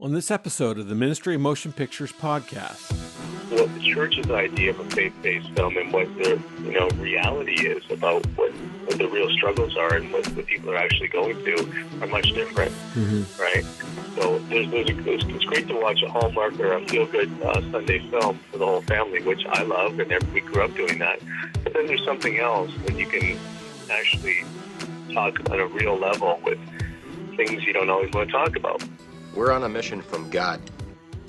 On this episode of the Ministry of Motion Pictures podcast. What the church's idea of a faith-based film and what the reality is about what the real struggles are and what people are actually going through are much different, right? So it's great to watch a Hallmark or a feel-good Sunday film for the whole family, which I love, and we grew up doing that. But then there's something else when you can actually talk on a real level with things you don't always want to talk about. We're on a mission from God.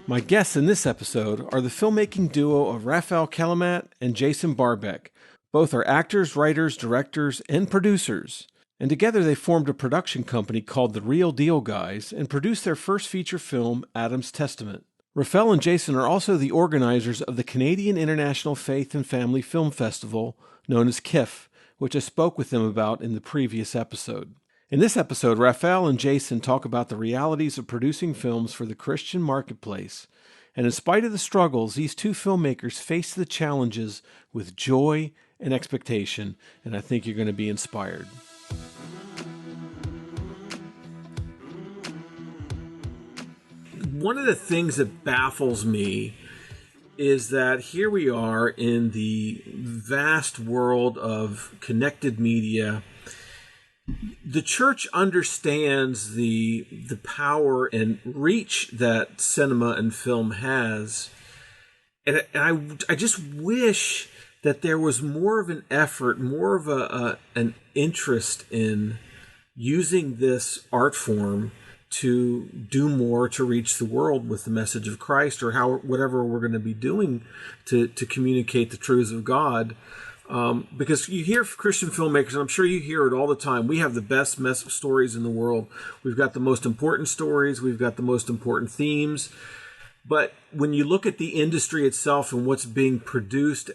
My guests in this episode are the filmmaking duo of Rafael Kalamat and Jason Barbeck. Both are actors, writers, directors, and producers. And together they formed a production company called The Real Deal Guys and produced their first feature film, Adam's Testament. Rafael and Jason are also the organizers of the Canadian International Faith and Family Film Festival, known as CIFF, which I spoke with them about in the previous episode. In this episode, Rafael and Jason talk about the realities of producing films for the Christian marketplace. And in spite of the struggles, these two filmmakers face the challenges with joy and expectation, and I think you're going to be inspired. One of the things that baffles me is that here we are in the vast world of connected media. The church understands the power and reach that cinema and film has, and I just wish that there was more of an effort, more of an interest in using this art form to do more to reach the world with the message of Christ, or whatever we're going to be doing to communicate the truths of God. Because you hear Christian filmmakers, and I'm sure you hear it all the time, we have the best stories in the world. We've got the most important stories. We've got the most important themes. But when you look at the industry itself and what's being produced,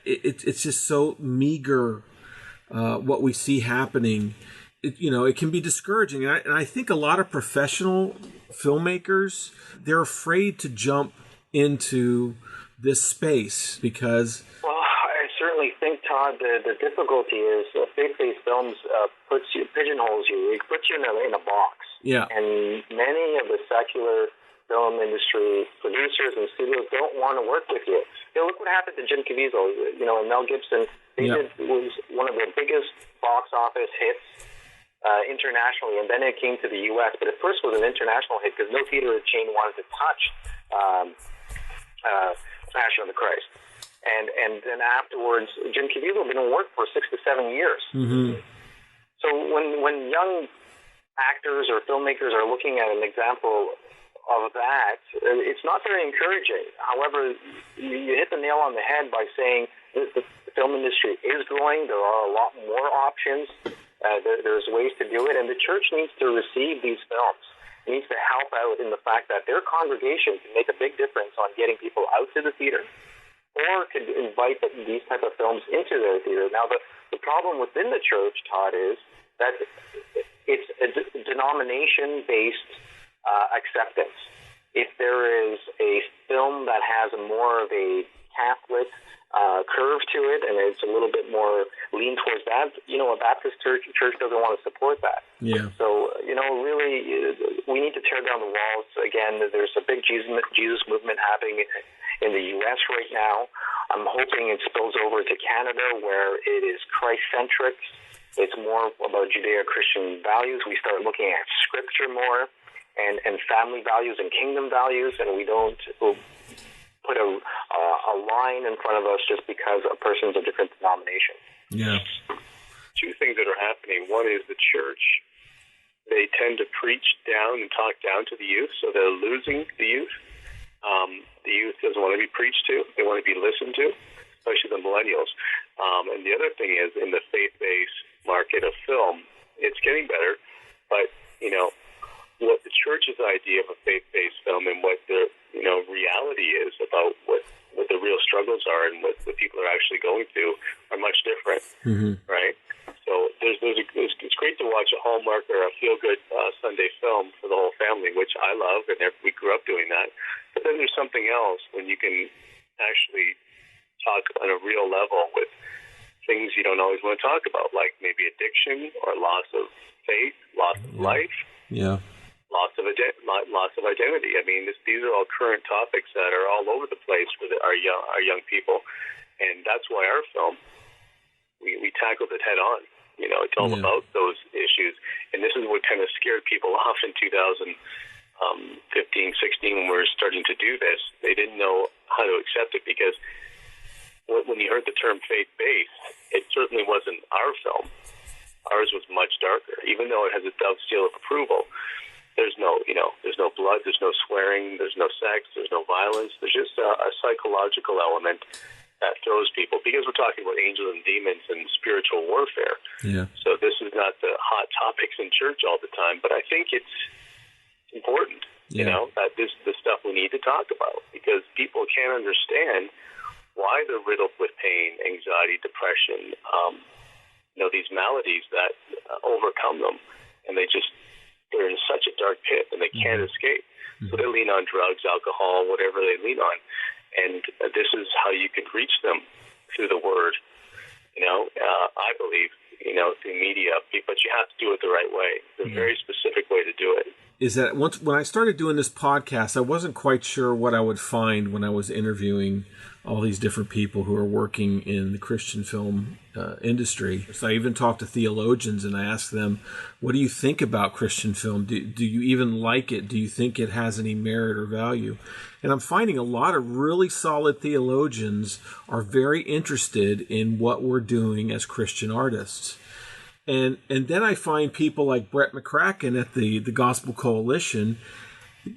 it's just so meager what we see happening. It can be discouraging. And I think a lot of professional filmmakers, they're afraid to jump into this space because... I think, Todd, the difficulty is faith-based films pigeonholes you. It puts you in a box. Yeah. And many of the secular film industry producers and studios don't want to work with you. Look what happened to Jim Caviezel. And Mel Gibson. Was one of the biggest box office hits internationally, and then it came to the U.S. But at first it was an international hit because no theater chain wanted to touch Passion of the Christ. And then afterwards, Jim Caviezel didn't work for 6 to 7 years. Mm-hmm. So when young actors or filmmakers are looking at an example of that, it's not very encouraging. However, you hit the nail on the head by saying the film industry is growing. There are a lot more options. There's ways to do it, and the church needs to receive these films. It needs to help out in the fact that their congregation can make a big difference on getting people out to the theater, or could invite these type of films into their theater. Now, the problem within the church, Todd, is that it's a denomination-based acceptance. If there is a film that has more of a Catholic curve to it, and it's a little bit more lean towards that, a Baptist church doesn't want to support that. Yeah. So, really, we need to tear down the walls. Again, there's a big Jesus movement happening in the U.S. right now. I'm hoping it spills over to Canada, where it is Christ-centric. It's more about Judeo-Christian values. We start looking at Scripture more and family values and kingdom values, and we don't put a line in front of us just because a person's a different denomination. Yeah. Two things that are happening. One is the church. They tend to preach down and talk down to the youth, so they're losing the youth. The youth doesn't want to be preached to. They want to be listened to, especially the millennials. And the other thing is, in the faith-based market of film, it's getting better. But, what the church's idea of a faith-based film and what the, reality is about what the real struggles are and what the people are actually going through are much different, right? So it's great to watch a Hallmark or a feel-good Sunday film for the whole family, which I love, and we grew up doing that. But then there's something else when you can actually talk on a real level with things you don't always want to talk about, like maybe addiction or loss of faith, loss of life. Yeah. loss of identity. I mean, these are all current topics that are all over the place with our young people, and that's why our film we tackled it head on. It's all about those issues, and this is what kind of scared people off in 2015, 16 when we were starting to do this. They didn't know how to accept it because when you heard the term faith-based, it certainly wasn't our film. Ours was much darker, even though it has a Dove seal of approval. There's no blood, there's no swearing, there's no sex, there's no violence. There's just a psychological element that throws people, because we're talking about angels and demons and spiritual warfare. Yeah. So this is not the hot topics in church all the time, but I think it's important, that this is the stuff we need to talk about, because people can't understand why they're riddled with pain, anxiety, depression, these maladies that overcome them, and they're in such a dark pit and they can't escape. So they lean on drugs, alcohol, whatever they lean on, and this is how you can reach them, through the word. I believe, through media, but you have to do it the right way. It's a very specific way to do it. Is that when I started doing this podcast, I wasn't quite sure what I would find when I was interviewing all these different people who are working in the Christian film industry. So I even talked to theologians and I asked them, what do you think about Christian film? Do you even like it? Do you think it has any merit or value? And I'm finding a lot of really solid theologians are very interested in what we're doing as Christian artists. And then I find people like Brett McCracken at the Gospel Coalition.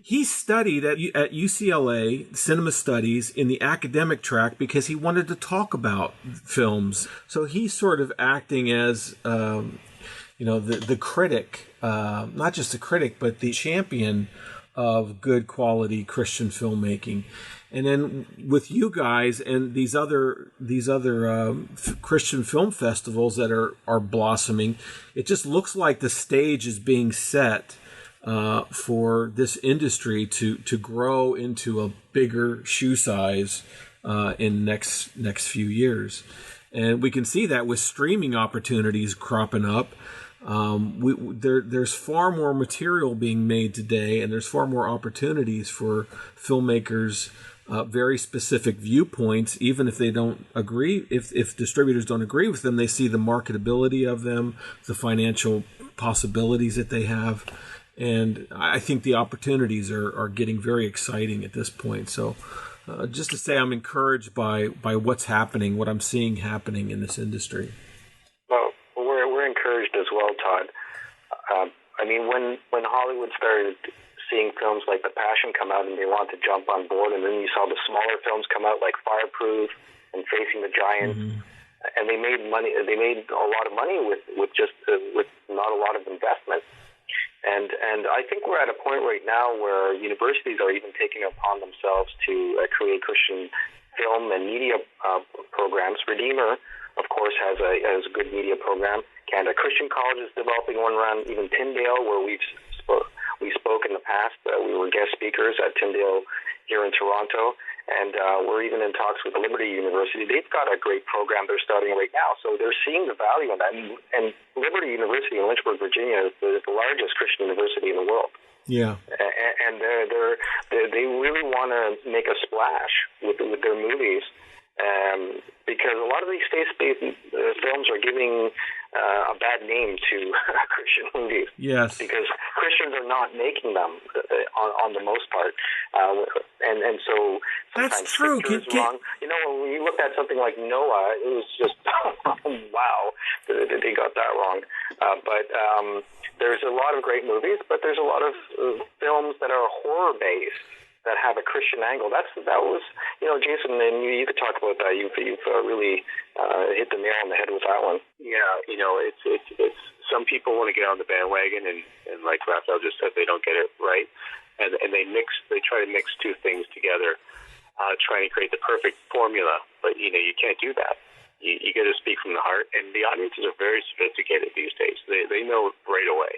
He studied at UCLA Cinema Studies in the academic track because he wanted to talk about films. So he's sort of acting as, the critic, not just the critic, but the champion of good quality Christian filmmaking. And then with you guys and these other Christian film festivals that are blossoming, it just looks like the stage is being set for this industry to grow into a bigger shoe size in the next few years. And we can see that with streaming opportunities cropping up. There's far more material being made today, and there's far more opportunities for filmmakers. Very specific viewpoints, even if they don't agree, if distributors don't agree with them, they see the marketability of them, the financial possibilities that they have. And I think the opportunities are getting very exciting at this point. So just to say I'm encouraged by what's happening, what I'm seeing happening in this industry. Well, we're encouraged as well, Todd. When Hollywood started seeing films like The Passion come out and they want to jump on board, and then you saw the smaller films come out like Fireproof and Facing the Giants, and they made money. They made a lot of money with not a lot of investment. And I think we're at a point right now where universities are even taking it upon themselves to create Christian film and media programs. Redeemer, of course, has a good media program. Canada Christian College is developing one around even Tyndale, where we spoke in the past. We were guest speakers at Tyndale here in Toronto, and we're even in talks with Liberty University. They've got a great program they're starting right now, so they're seeing the value in that. And Liberty University in Lynchburg, Virginia, is the largest Christian university in the world. Yeah, and they really want to make a splash with their movies. Because a lot of these faith-based films are giving a bad name to Christian movies. Yes. Because Christians are not making them on the most part. And so sometimes that's true. Wrong. When you look at something like Noah, it was just, wow, they got that wrong. But there's a lot of great movies, but there's a lot of films that are horror-based that have a Christian angle. That was, Jason, and you could talk about that. You've really hit the nail on the head with that one. Yeah, it's some people want to get on the bandwagon, and like Rafael just said, they don't get it right, and they try to mix two things together, trying to create the perfect formula, but you can't do that. You got to speak from the heart, and the audiences are very sophisticated these days. They know right away.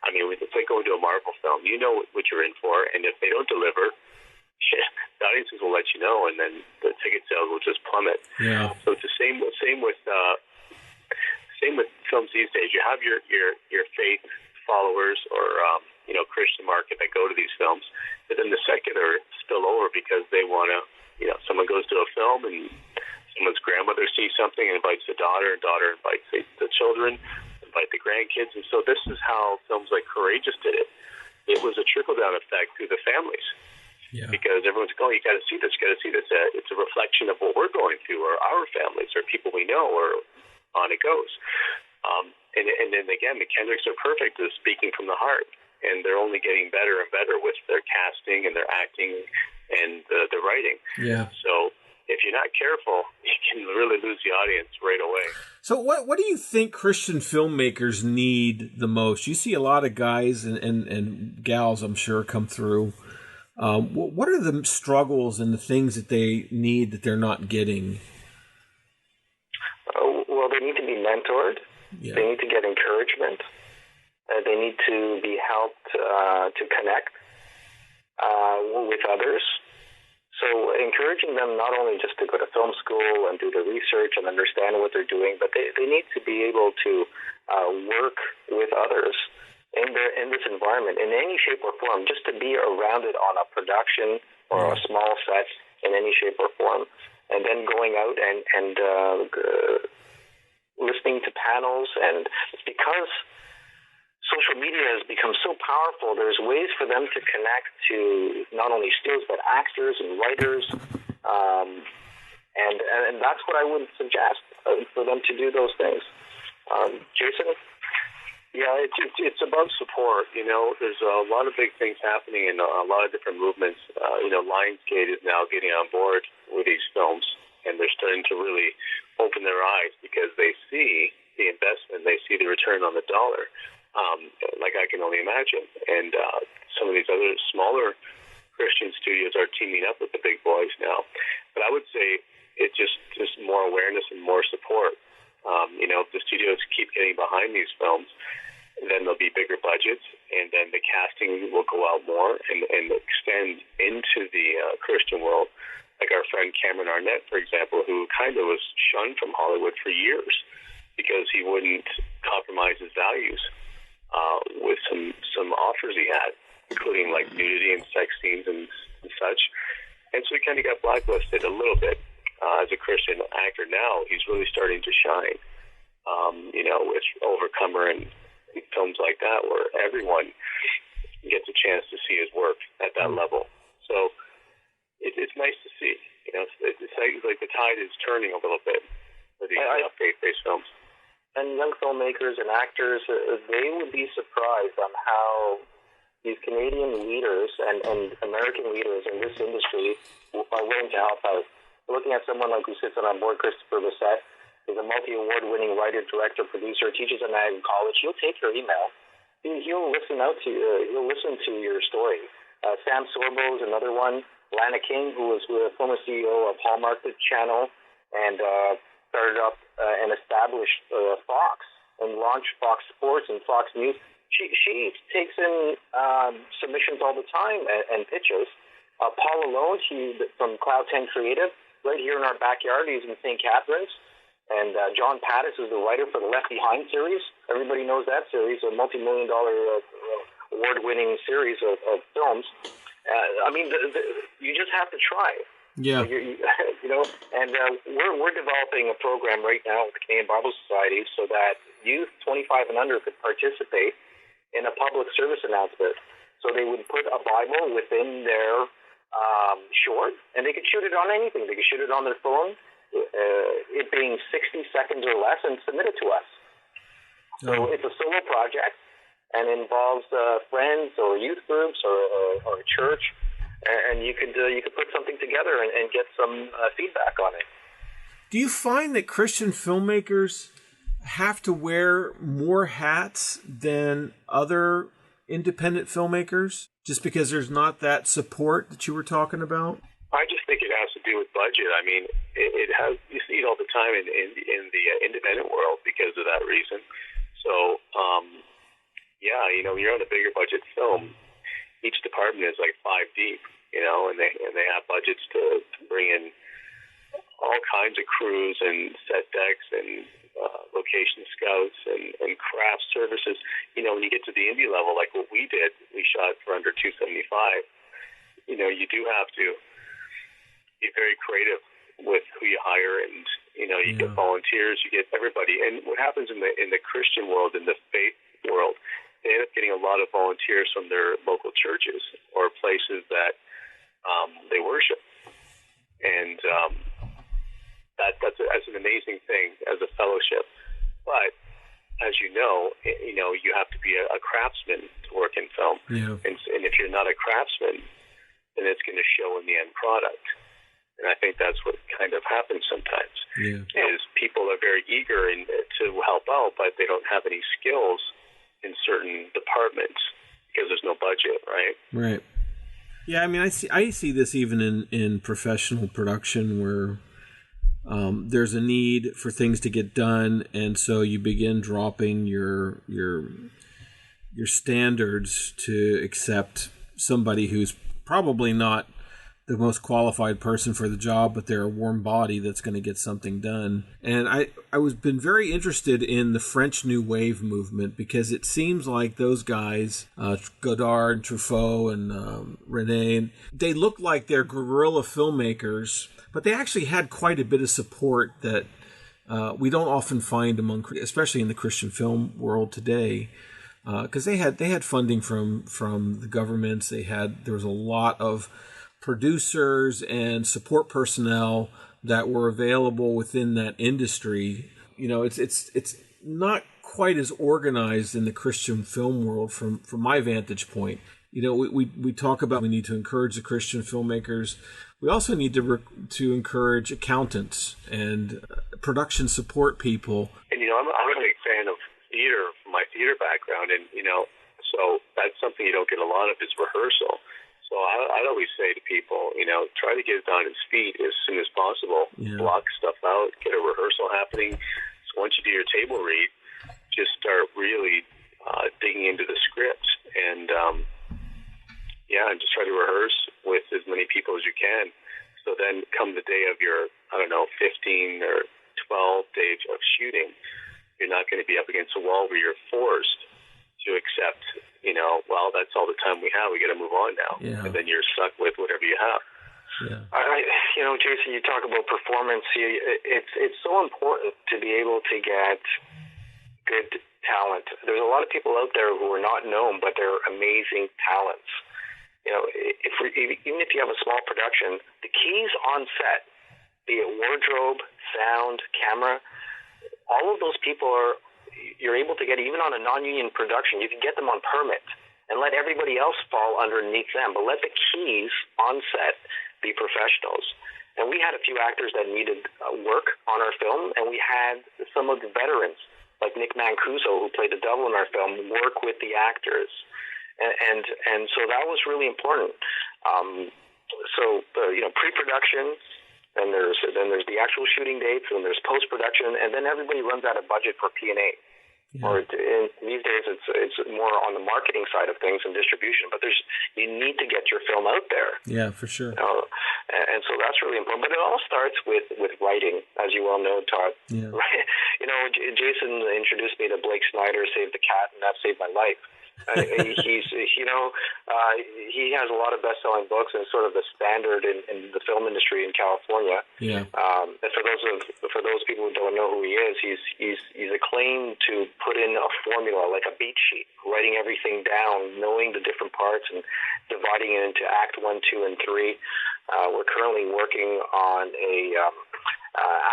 I mean, it's like going to a Marvel film. You know what you're in for, and if they don't deliver, the audiences will let you know, and then the ticket sales will just plummet. Yeah. So it's the same with films these days. You have your faith followers or Christian market that go to these films. But then the secular spill over because they want to, someone goes to a film and someone's grandmother sees something and invites the daughter, and daughter invites the children, invite the grandkids. And so this is how films like Courageous did it. It was a trickle-down effect through the families. Yeah. Because everyone's going, you got to see this, you got to see this. It's a reflection of what we're going through, or our families, or people we know, or on it goes. And then again, the Kendricks are perfect at speaking from the heart, and they're only getting better and better with their casting and their acting and the writing. Yeah. So if you're not careful, you can really lose the audience right away. So what do you think Christian filmmakers need the most? You see a lot of guys and gals, I'm sure, come through. What are the struggles and the things that they need that they're not getting? Well, they need to be mentored. Yeah. They need to get encouragement. They need to be helped to connect with others. So encouraging them not only just to go to film school and do the research and understand what they're doing, but they need to be able to work with others in this environment in any shape or form, just to be around it on a production or a small set in any shape or form. And then going out and listening to panels. And it's because social media has become so powerful, there's ways for them to connect to not only students, but actors and writers. And that's what I would suggest for them to do those things. Jason? Yeah, it's about support. There's a lot of big things happening in a lot of different movements. Lionsgate is now getting on board with these films, and they're starting to really open their eyes because they see the investment, they see the return on the dollar, like I can only imagine. And some of these other smaller Christian studios are teaming up with the big boys now. But I would say it's just more awareness and more support. If the studios keep getting behind these films, then there'll be bigger budgets, and then the casting will go out more and extend into the Christian world. Like our friend Cameron Arnett, for example, who kind of was shunned from Hollywood for years because he wouldn't compromise his values with some offers he had, including like nudity and sex scenes and such. And so he kind of got blacklisted a little bit. As a Christian actor now, he's really starting to shine, with Overcomer and films like that, where everyone gets a chance to see his work at that level. So it's nice to see. It's like the tide is turning a little bit for these faith-based films. And young filmmakers and actors, they would be surprised on how these Canadian leaders and American leaders in this industry are willing to help out. Looking at someone like who sits on our board, Christopher Bissett, is a multi-award-winning writer, director, producer, teaches at Niagara College. He'll take your email. He'll listen out to you. He'll listen to your story. Sam Sorbo is another one. Lana King, who was the former CEO of Hallmark Channel and started up and established Fox and launched Fox Sports and Fox News. She takes in submissions all the time and pitches. Paul Alone, from Cloud 10 Creative, right here in our backyard. He's in St. Catharines. And John Pattis is the writer for the Left Behind series. Everybody knows that series, a multi-million-dollar award-winning series of films. You just have to try. Yeah. And we're developing a program right now with the Canadian Bible Society so that youth 25 and under could participate in a public service announcement. So they would put a Bible within their short, and they could shoot it on anything. They could shoot it on their phone, it being 60 seconds or less, and submit it to us. So it's a solo project, and involves friends or youth groups or a church, and you could put something together and get some feedback on it. Do you find that Christian filmmakers have to wear more hats than other independent filmmakers just because there's not that support that you were talking about? I just think it has to do with budget. I mean, it has. You see it all the time in the independent world because of that reason. So, you're on a bigger budget film. Each department is like 5 deep, and they have budgets to bring in all kinds of crews and set decks and location scouts and craft services. You know, when you get to the indie level, like what we did, we shot for under $275. You know, you do have to be very creative with who you hire, and you know, you get volunteers, you get everybody. And what happens in the Christian world, in the faith world, they end up getting a lot of volunteers from their local churches or places that they worship, and that's an amazing thing as a fellowship. But as you know, you have to be a craftsman to work in film, and if you're not a craftsman, then it's going to show in the end product. And I think that's what kind of happens sometimes, is people are very eager to help out, but they don't have any skills in certain departments because there's no budget, right? Right. Yeah, I mean, I see this even in professional production where there's a need for things to get done, and so you begin dropping your standards to accept somebody who's probably not the most qualified person for the job, but they're a warm body that's going to get something done. And I was been very interested in the French New Wave movement, because it seems like those guys, Godard and Truffaut and René, they look like they're guerrilla filmmakers, but they actually had quite a bit of support that we don't often find among, especially in the Christian film world today. Because they had funding from the governments. There was a lot of producers and support personnel that were available within that industry. You know, it's not quite as organized in the Christian film world from my vantage point. You know, we talk about we need to encourage the Christian filmmakers. We also need to encourage accountants and production support people. And you know, I'm a big fan of theater from my theater background, and you know, so that's something you don't get a lot of is rehearsal. So I'd always say to people, you know, try to get it on its feet as soon as possible. Block stuff out, get a rehearsal happening. So once you do your table read, just start really digging into the script, and and just try to rehearse with as many people as you can. So then come the day of your, 15 or 12 days of shooting, you're not going to be up against a wall where you're forced to accept, you know, well, that's all the time we have. We got to move on now. Yeah. And then you're stuck with whatever you have. Yeah. Jason, you talk about performance. It's so important to be able to get good talent. There's a lot of people out there who are not known, but they're amazing talents. You know, even if you have a small production, the keys on set, be it wardrobe, sound, camera, all of those people you're able to get even on a non-union production. You can get them on permit and let everybody else fall underneath them, but let the keys on set be professionals. And we had a few actors that needed work on our film, and we had some of the veterans, like Nick Mancuso, who played the devil in our film, work with the actors. And so that was really important. Pre-production, and there's the actual shooting dates, and there's post-production, and then everybody runs out of budget for P&A. Yeah. Or these days, it's more on the marketing side of things and distribution. But you need to get your film out there. Yeah, for sure. You know? And so that's really important. But it all starts with writing, as you well know, Todd. Yeah. Right? You know, Jason introduced me to Blake Snyder, Save the Cat, and that saved my life. He has a lot of best-selling books and sort of the standard in the film industry in California. Yeah. And for those people who don't know who he is, he's acclaimed to put in a formula, like a beat sheet, writing everything down, knowing the different parts, and dividing it into Act 1, 2, and 3. We're currently working on a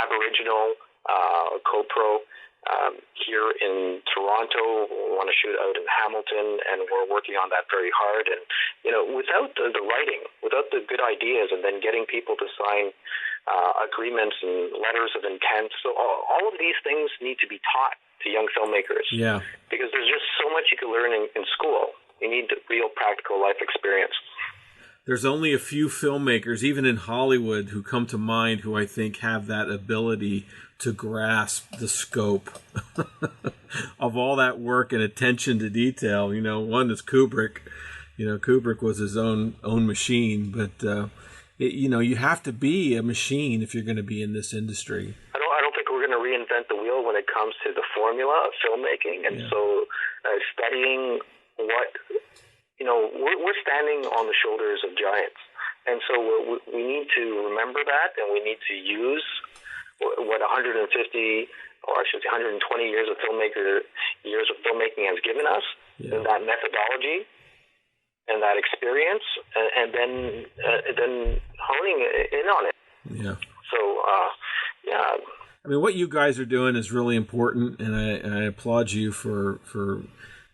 Aboriginal co-pro. Here in Toronto, we want to shoot out in Hamilton, and we're working on that very hard. And you know, without the writing, without the good ideas, and then getting people to sign agreements and letters of intent, so all of these things need to be taught to young filmmakers. Yeah, because there's just so much you can learn in school. You need the real practical life experience. There's only a few filmmakers, even in Hollywood, who come to mind who I think have that ability to grasp the scope of all that work and attention to detail. You know, one is Kubrick. You know, Kubrick was his own machine, but you have to be a machine if you're going to be in this industry. I don't think we're going to reinvent the wheel when it comes to the formula of filmmaking. And so studying what, we're standing on the shoulders of giants. And so we need to remember that, and we need to use what 150, or I should say 120 years of filmmaking has given us, and that methodology and that experience, and then honing in on it. Yeah. So, I mean, what you guys are doing is really important, and I applaud you for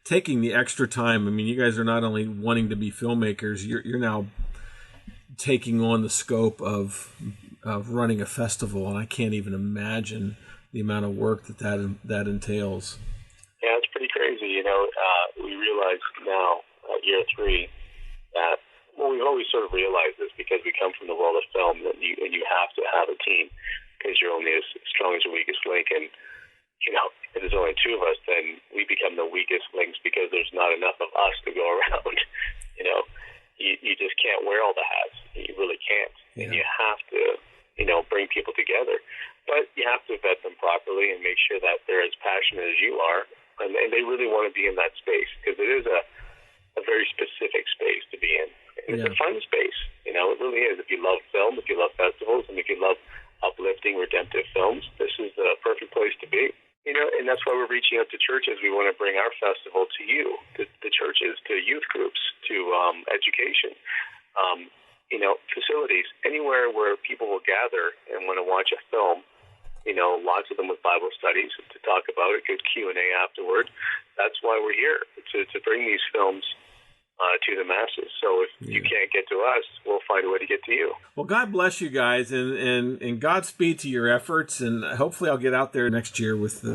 taking the extra time. I mean, you guys are not only wanting to be filmmakers, you're now taking on the scope of running a festival, and I can't even imagine the amount of work that entails. Yeah, it's pretty crazy. We realize now at year 3 that, we've always sort of realized this because we come from the world of film, that you have to have a team because you're only as strong as your weakest link. And, if there's only 2 of us, then we become the weakest links because there's not enough of us to go around. You just can't wear all the hats. You really can't. Yeah. And you have to, bring people together. But you have to vet them properly and make sure that they're as passionate as you are, and they really want to be in that space, because it is a very specific space to be in. And it's a fun space. It really is. If you love film, if you love festivals, and if you love uplifting, redemptive films, this is the perfect place to be. And that's why we're reaching out to churches. We want to bring our festival to you, to the churches, to youth groups, to education, facilities, anywhere where people will gather and want to watch a film. Lots of them with Bible studies to talk about it, good Q&A afterward. That's why we're here, to bring these films to the masses. So if you can't get to us, we'll find a way to get to you. Well, God bless you guys, and Godspeed to your efforts, and hopefully I'll get out there next year with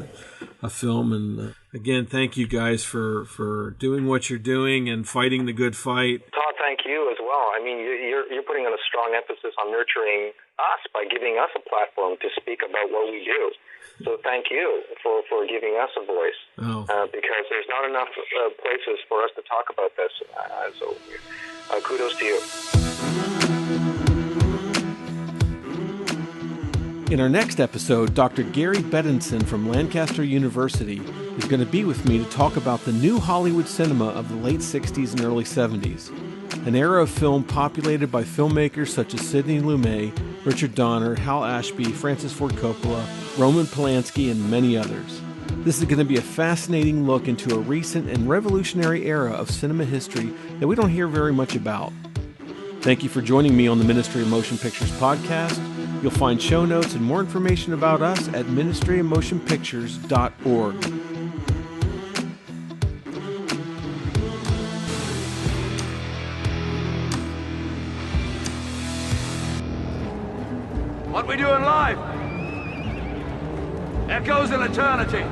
a film. And again, thank you guys for doing what you're doing and fighting the good fight. Todd, thank you as well. I mean, you're putting on a strong emphasis on nurturing us by giving us a platform to speak about what we do. So thank you for giving us a voice, because there's not enough places for us to talk about this. So kudos to you. In our next episode, Dr. Gary Bedinson from Lancaster University is going to be with me to talk about the new Hollywood cinema of the late 60s and early 70s, an era of film populated by filmmakers such as Sidney Lumet, Richard Donner, Hal Ashby, Francis Ford Coppola, Roman Polanski, and many others. This is going to be a fascinating look into a recent and revolutionary era of cinema history that we don't hear very much about. Thank you for joining me on the Ministry of Motion Pictures podcast. You'll find show notes and more information about us at ministryofmotionpictures.org. What we do in life echoes in eternity.